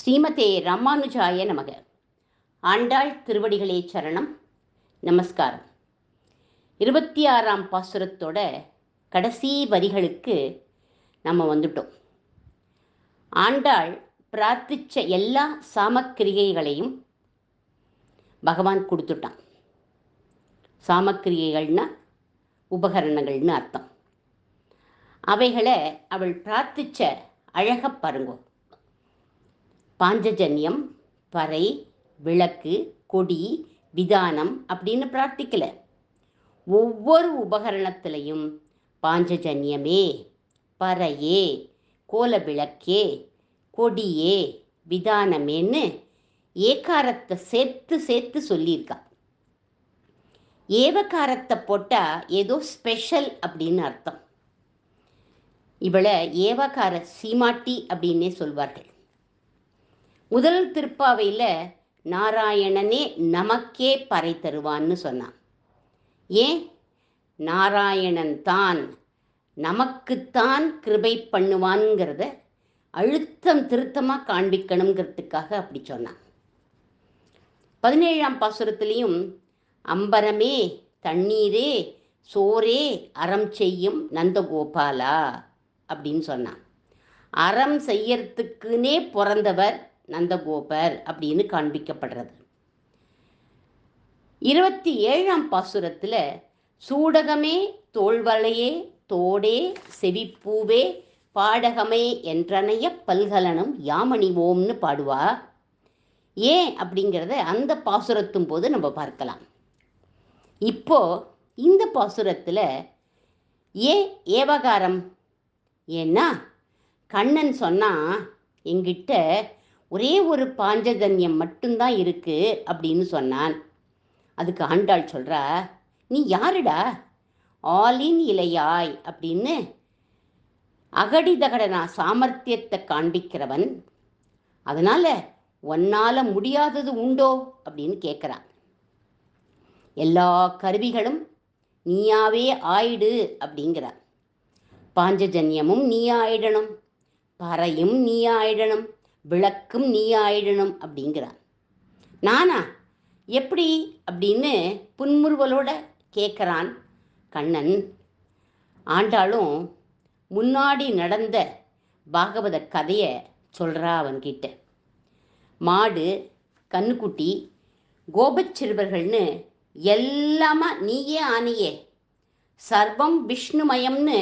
ஸ்ரீமதே ராமானுஜாய நமக. ஆண்டாள் திருவடிகளே சரணம். நமஸ்காரம். 26ஆம் பாசுரத்தோட கடைசி வரிகளுக்கு நம்ம வந்துட்டோம். ஆண்டாள் பிரார்த்திச்ச எல்லா சாமக்கிரிகைகளையும் பகவான் கொடுத்துட்டான். சாமக்கிரிகைகள்னா உபகரணங்கள்னு அர்த்தம். அவைகளை அவள் பிரார்த்திச்ச அழக பாருங்கோ. பாஞ்சஜன்யம், பறை, விளக்கு, கொடி, விதானம் அப்படின்னு பிரார்த்திக்கல. ஒவ்வொரு உபகரணத்திலையும் பாஞ்சஜன்யமே, பறையே, கோல விளக்கே, கொடியே, விதானமேன்னு ஏகாரத்தை சேர்த்து சேர்த்து சொல்லியிருக்கா. ஏவகாரத்தை போட்டால் ஏதோ ஸ்பெஷல் அப்படின்னு அர்த்தம். இவளை ஏவகார சீமாட்டி அப்படின்னே சொல்வார்கள். முதல் திருப்பாவையில் நாராயணனே நமக்கே பறை தருவான்னு சொன்னான். ஏன்? நாராயணன் தான் நமக்குத்தான் கிருபை பண்ணுவான்ங்கிறத அழுத்தம் திருத்தமாக காண்பிக்கணுங்கிறதுக்காக அப்படி சொன்னான். 17ஆம் பாசுரத்திலையும் அம்பரமே, தண்ணீரே, சோரே அறம் செய்யும் நந்தகோபாலா அப்படின்னு சொன்னான். அறம் செய்யறதுக்குன்னே பிறந்தவர் நந்தகோபர் அப்படின்னு காண்பிக்கப்படுறது. 27ஆம் பாசுரத்தில் சூடகமே, தோள்வளையே, தோடே, செவிப்பூவே, பாடகமே என்றனைய பல்கலனும் யாமணிவோம்னு பாடுவா. ஏன் அப்படிங்கிறத அந்த பாசுரத்தும் போது நம்ம பார்க்கலாம். இப்போ இந்த பாசுரத்தில் ஏன் ஏவகாரம்? ஏன்னா கண்ணன் சொன்னால் எங்கிட்ட ஒரே ஒரு பாஞ்சஜன்யம் மட்டும்தான் இருக்குது அப்படின்னு சொன்னான். அதுக்கு ஆண்டாள் சொல்கிறா, நீ யாருடா? ஆலின் இலையாய் அப்படின்னு அகடிதகடனா சாமர்த்தியத்தை காண்பிக்கிறவன். அதனால் உன்னால் முடியாதது உண்டோ அப்படின்னு கேட்குறான். எல்லா கருவிகளும் நீயாவே ஆயிடு அப்படிங்கிறான். பாஞ்சஜன்யமும் நீ ஆயிடணும், பறையும் நீ ஆயிடணும், விளக்கும் நீ ஆயிடணும் அப்படிங்கிறான். நானா? எப்படி அப்படின்னு புன்முறுவலோட கேட்குறான் கண்ணன். ஆண்டாளும் முன்னாடி நடந்த பாகவத கதையை சொல்கிறா அவன்கிட்ட. மாடு, கண்ணுக்குட்டி, கோபச்சிறுவர்கள்னு எல்லாமா நீயே ஆனியே, சர்வம் விஷ்ணுமயம்னு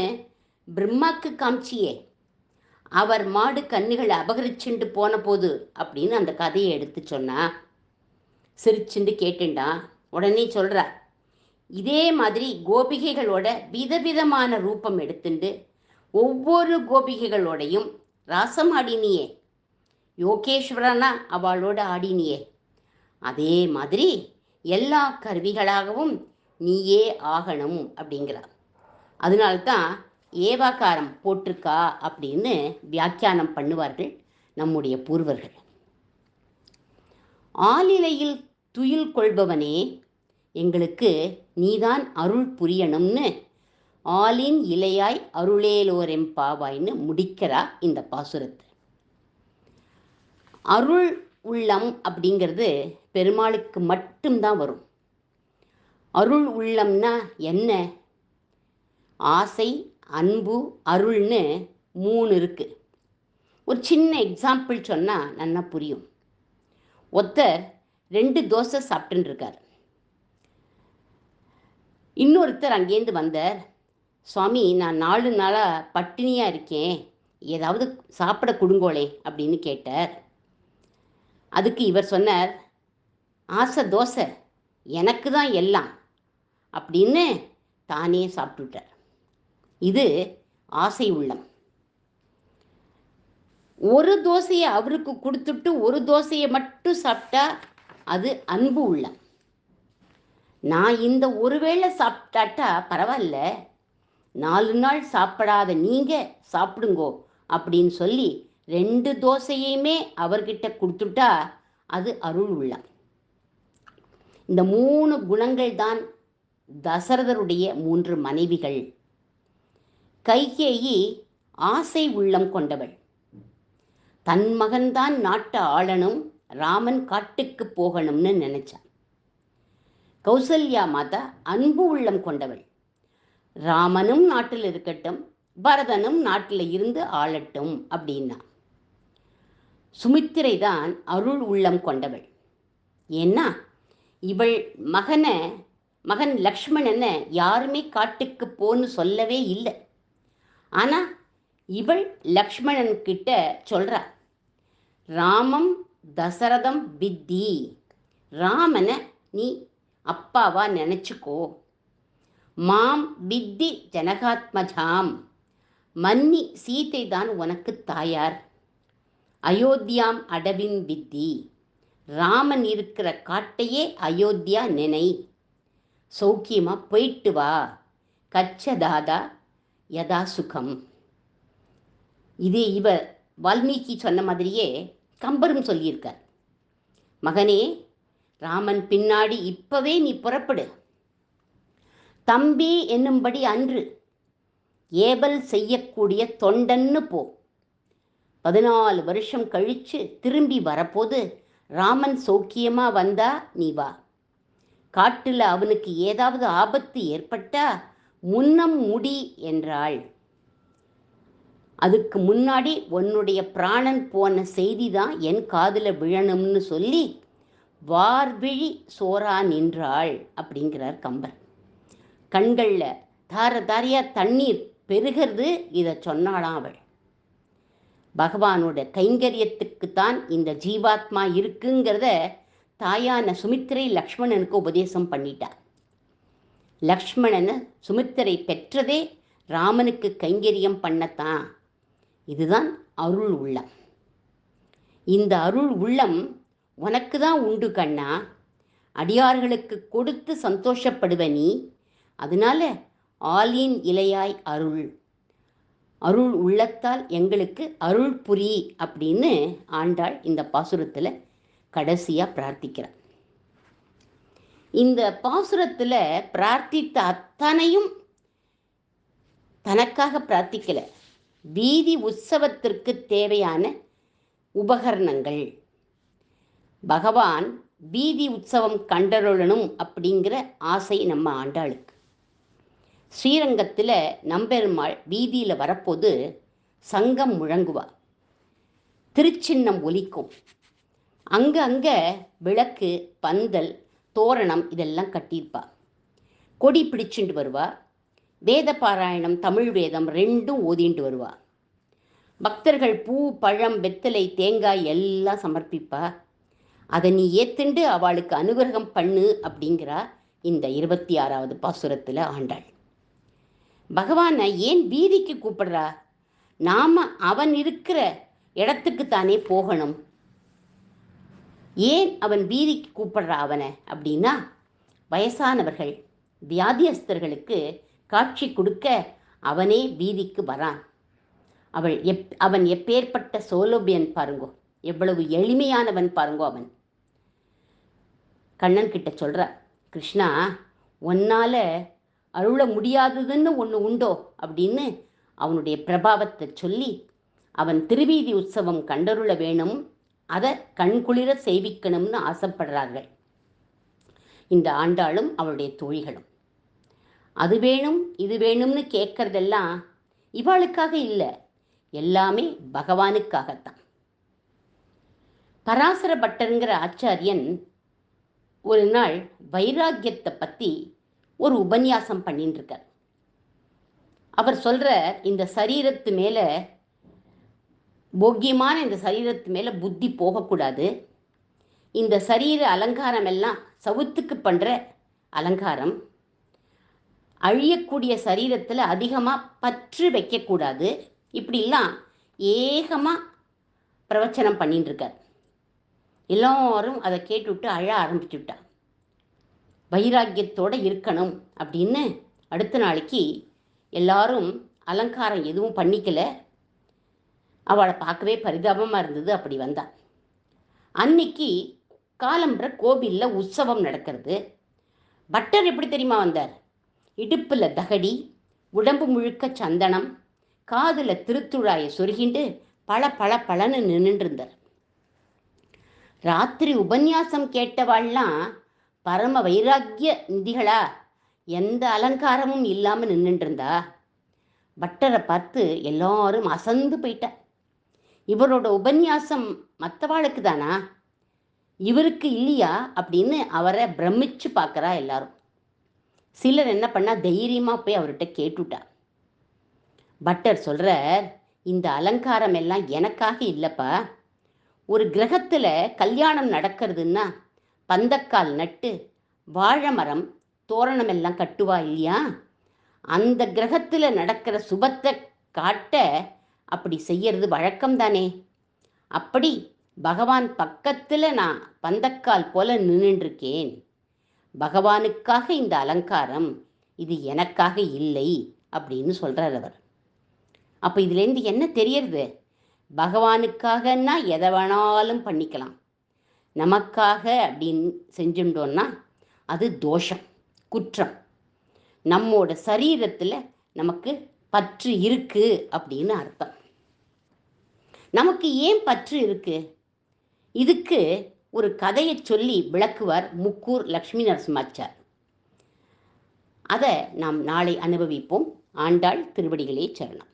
பிரம்மாக்கு காமிச்சியே, அவர் மாடு கண்ணுகளை அபகரிச்சுண்டு போன போது அப்படின்னு அந்த கதையை எடுத்து சொன்னா. சிரிச்சுண்டு கேட்டுண்டா. உடனே சொல்கிறா, இதே மாதிரி கோபிகைகளோட விதவிதமான ரூபம் எடுத்துண்டு ஒவ்வொரு கோபிகைகளோடையும் ராசம் ஆடினியே, யோகேஸ்வரனா அவளோட ஆடினியே, அதே மாதிரி எல்லா கருவிகளாகவும் நீயே ஆகணும் அப்படிங்கிறார். அதனால்தான் ஏவாகாரம் போட்டிருக்கா அப்படின்னு வியாக்கியானம் பண்ணுவார்கள் நம்முடைய பூர்வர்கள். ஆலிலையில் துயில் கொள்பவனே, எங்களுக்கு நீதான் அருள் புரியணும்னு ஆலின் இலையாய் அருளேலோரெம்பாவாய்ன்னு முடிக்கிறா இந்த பாசுரத்தை. அருள் உள்ளம் அப்படிங்கிறது பெருமாளுக்கு மட்டும்தான் வரும். அருள் உள்ளம்னா என்ன? ஆசை, அன்பு, அருள்னு 3 இருக்குது. ஒரு சின்ன எக்ஸாம்பிள் சொன்னால் நல்லா புரியும். ஒருத்தர் 2 தோசை சாப்பிட்டுன்னு இருக்கார். இன்னொருத்தர் அங்கேருந்து வந்தார். சுவாமி, நான் 4 நாளாக பட்டினியாக இருக்கேன், ஏதாவது சாப்பிட கொடுங்கோளே அப்படின்னு கேட்டார். அதுக்கு இவர் சொன்னார், ஆசை தோசை எனக்கு தான் எல்லாம் அப்படின்னு தானே சாப்பிட்டுட்டார். இது ஆசை உள்ளம். ஒரு தோசையை அவருக்கு கொடுத்துட்டு ஒரு தோசையை மட்டும் சாப்பிட்டா அது அன்பு உள்ளம். நான் இந்த ஒருவேளை சாப்பிட்டாட்டா பரவாயில்ல, 4 நாள் சாப்பிடாத நீங்கள் சாப்பிடுங்கோ அப்படின்னு சொல்லி 2 தோசையுமே அவர்கிட்ட கொடுத்துட்டா அது அருள் உள்ளம். இந்த 3 குணங்கள் தான் தசரதருடைய 3 மனைவிகள். கைகேயி ஆசை உள்ளம் கொண்டவள். தன் மகன்தான் நாட்டை ஆளணும், ராமன் காட்டுக்கு போகணும்னு நினைச்சான். கௌசல்யா மாதா அன்பு உள்ளம் கொண்டவள். ராமனும் நாட்டில் இருக்கட்டும், பரதனும் நாட்டில் இருந்து ஆளட்டும் அப்படின்னா. சுமித்திரை தான் அருள் உள்ளம் கொண்டவள். ஏன்னா இவள் மகன் லக்ஷ்மணனை யாருமே காட்டுக்கு போன்னு சொல்லவே இல்லை. ஆனால் இவள் லக்ஷ்மணன் கிட்ட சொல்றா, ராமம் தசரதம் வித்தி, ராமனை நீ அப்பாவா நினைச்சுக்கோ, மாம் வித்தி ஜனகாத்மஜாம், மன்னி சீதை தான் உனக்கு தாயார், அயோத்தியாம் அடவின் வித்தி, ராமன் இருக்கிற காட்டையே அயோத்தியா நினை, சௌக்கியமா போயிட்டு வா, கச்சதாதா யதா சுகம். இதே இவர் வால்மீகி சொன்ன மாதிரியே கம்பரும் சொல்லியிருக்கார். மகனே, ராமன் பின்னாடி இப்பவே நீ புறப்படு, தம்பி என்னும்படி அன்று ஏபல் செய்யக்கூடிய தொண்டன்னு போ. 14 வருஷம் கழிச்சு திரும்பி வரப்போது ராமன் சௌக்கியமா வந்தா நீ வா. காட்டுல அவனுக்கு ஏதாவது ஆபத்து ஏற்பட்டா முன்னம் முடி என்றாள். அதுக்கு முன்னாடி உன்னுடைய பிராணன் போன செய்தி தான் என் காதில் விழணும்னு சொல்லி வார்விழி சோரா நின்றாள் அப்படிங்கிறார் கம்பர். கண்களில் தார தாரியா தண்ணீர் பெருகிறது. இதை சொன்னாளாம் அவள். பகவானோட கைங்கரியத்துக்குத்தான் இந்த ஜீவாத்மா இருக்குங்கிறத தாயான சுமித்திரை லக்ஷ்மணனுக்கு உபதேசம் பண்ணிட்டார். லக்ஷ்மணனை சுமித்திரை பெற்றதே ராமனுக்கு கைங்கரியம் பண்ணத்தான். இதுதான் அருள் உள்ளம். இந்த அருள் உள்ளம் உனக்கு தான் உண்டு கண்ணா, அடியார்களுக்கு கொடுத்து சந்தோஷப்படுவ நீ. அதனால ஆலின் இலையாய் அருள், அருள் உள்ளத்தால் எங்களுக்கு அருள் புரி அப்படின்னு ஆண்டாள் இந்த பாசுரத்தில் கடைசியாக பிரார்த்திக்கிறார். இந்த பாசுரத்தில் பிரார்த்தித்த அத்தனையும் தனக்காக பிரார்த்திக்கல, வீதி உற்சவத்திற்கு தேவையான உபகரணங்கள். பகவான் வீதி உற்சவம் கண்டருளணும் அப்படிங்கிற ஆசை நம்ம ஆண்டாளுக்கு. ஸ்ரீரங்கத்தில் நம்பெருமாள் வீதியில் வரப்போது சங்கம் முழங்குவார், திருச்சின்னம் ஒலிக்கும். அங்கே விளக்கு, பந்தல், தோரணம் இதெல்லாம் கட்டியிருப்பா. கொடி பிடிச்சுட்டு வருவா. வேத பாராயணம், தமிழ் வேதம் ரெண்டும் ஓதிண்டு வருவா. பக்தர்கள் பூ, பழம், வெத்தலை, தேங்காய் எல்லாம் சமர்ப்பிப்பா. அதை நீ ஏத்துண்டு அவளுக்கு அனுகிரகம் பண்ணு அப்படிங்கிறா இந்த 26வது பாசுரத்தில் ஆண்டாள். பகவானை ஏன் வீதிக்கு கூப்பிடுறா? நாம அவன் இருக்கிற இடத்துக்கு தானே போகணும். ஏன் அவன் வீதிக்கு கூப்பிடுறா அவனை அப்படின்னா, வயசானவர்கள், வியாதியஸ்தர்களுக்கு காட்சி கொடுக்க அவனே வீதிக்கு வரான். அவன் எப்பேற்பட்ட சௌலபியன் பாருங்கோ, எவ்வளவு எளிமையானவன் பாருங்கோ. அவன் கண்ணன் கிட்ட சொல்ற, கிருஷ்ணா உன்னால அருள முடியாததுன்னு ஒன்று உண்டோ அப்படின்னு அவனுடைய பிரபாவத்தை சொல்லி அவன் திருவீதி உற்சவம் கண்டருள வேணும், அதை கண்குளிர சேவிக்கணும்னு ஆசைப்படுறார்கள் இந்த ஆண்டாளும் அவளுடைய தோழிகளும். அது வேணும் இது வேணும்னு கேட்கறதெல்லாம் இவாளுக்காக இல்லை, எல்லாமே பகவானுக்காகத்தான். பராசர பட்டருங்கிற ஆச்சாரியன் ஒரு நாள் வைராக்கியத்தை பற்றி ஒரு உபன்யாசம் பண்ணிட்டு இருக்கார். அவர் சொல்ற, இந்த சரீரத்து மேலே, போக்கியமான இந்த சரீரத்து மேலே புத்தி போகக்கூடாது. இந்த சரீர அலங்காரம் எல்லாம் சவுத்துக்கு பண்ணுற அலங்காரம். அழியக்கூடிய சரீரத்தில் அதிகமாக பற்று வைக்கக்கூடாது. இப்படிலாம் ஏகமாக பிரவச்சனம் பண்ணிட்டு இருக்கார். எல்லோரும் அதை கேட்டுவிட்டு அழ ஆரம்பிச்சுட்டா. வைராக்கியத்தோடு இருக்கணும் அப்படின்னு அடுத்த நாளைக்கு எல்லாரும் அலங்காரம் எதுவும் பண்ணிக்கல. அவளை பார்க்கவே பரிதாபமாக இருந்தது. அப்படி வந்தா. அன்னைக்கு காலம்புற கோவிலில் உற்சவம் நடக்கிறது. பட்டர் எப்படி தெரியுமா வந்தார்? இடுப்பில் தகடி, உடம்பு முழுக்க சந்தனம், காதில் திருத்துழாயை சொருகிண்டு பல பல பலன்னு நின்றுட்டு இருந்தார். ராத்திரி உபன்யாசம் கேட்டவாள்லாம் பரம வைராக்கிய நிதிகளா, எந்த அலங்காரமும் இல்லாமல் நின்றுட்டு இருந்தா. பட்டரை பார்த்து எல்லாரும் அசந்து போயிட்டா. இவரோட உபன்யாசம் மற்றவாளுக்கு தானா, இவருக்கு இல்லையா அப்படின்னு அவரை பிரமிச்சு பார்க்குறா எல்லாரும். சிலர் என்ன பண்ணா, தைரியமாக போய் அவர்கிட்ட கேட்டுட்டா. பட்டர் சொல்கிறார், இந்த அலங்காரம் எல்லாம் எனக்காக இல்லைப்பா. ஒரு கிரகத்தில் கல்யாணம் நடக்கிறதுன்னா பந்தக்கால் நட்டு வாழை மரம் தோரணம் எல்லாம் கட்டுவா இல்லையா, அந்த கிரகத்தில் நடக்கிற சுபத்தை காட்ட அப்படி செய்யறது வழக்கம்தானே. அப்படி பகவான் பக்கத்தில் நான் பந்தக்கால் போல நின்றுருக்கேன். பகவானுக்காக இந்த அலங்காரம், இது எனக்காக இல்லை அப்படின்னு சொல்கிறார் அவர். அப்போ இதுலேருந்து என்ன தெரியறது? பகவானுக்காகன்னா எதை வேணாலும் பண்ணிக்கலாம். நமக்காக அப்படின்னு செஞ்சுட்டோன்னா அது தோஷம், குற்றம். நம்மோட சரீரத்தில் நமக்கு பற்று இருக்கு அப்படின்னு அர்த்தம். நமக்கு ஏன் பற்று இருக்கு? இதுக்கு ஒரு கதையை சொல்லி விளக்குவார் முக்கூர் லக்ஷ்மி நரசிம்மாச்சார். அதை நாம் நாளை அனுபவிப்போம். ஆண்டாள் திருவடிகளே சரணம்.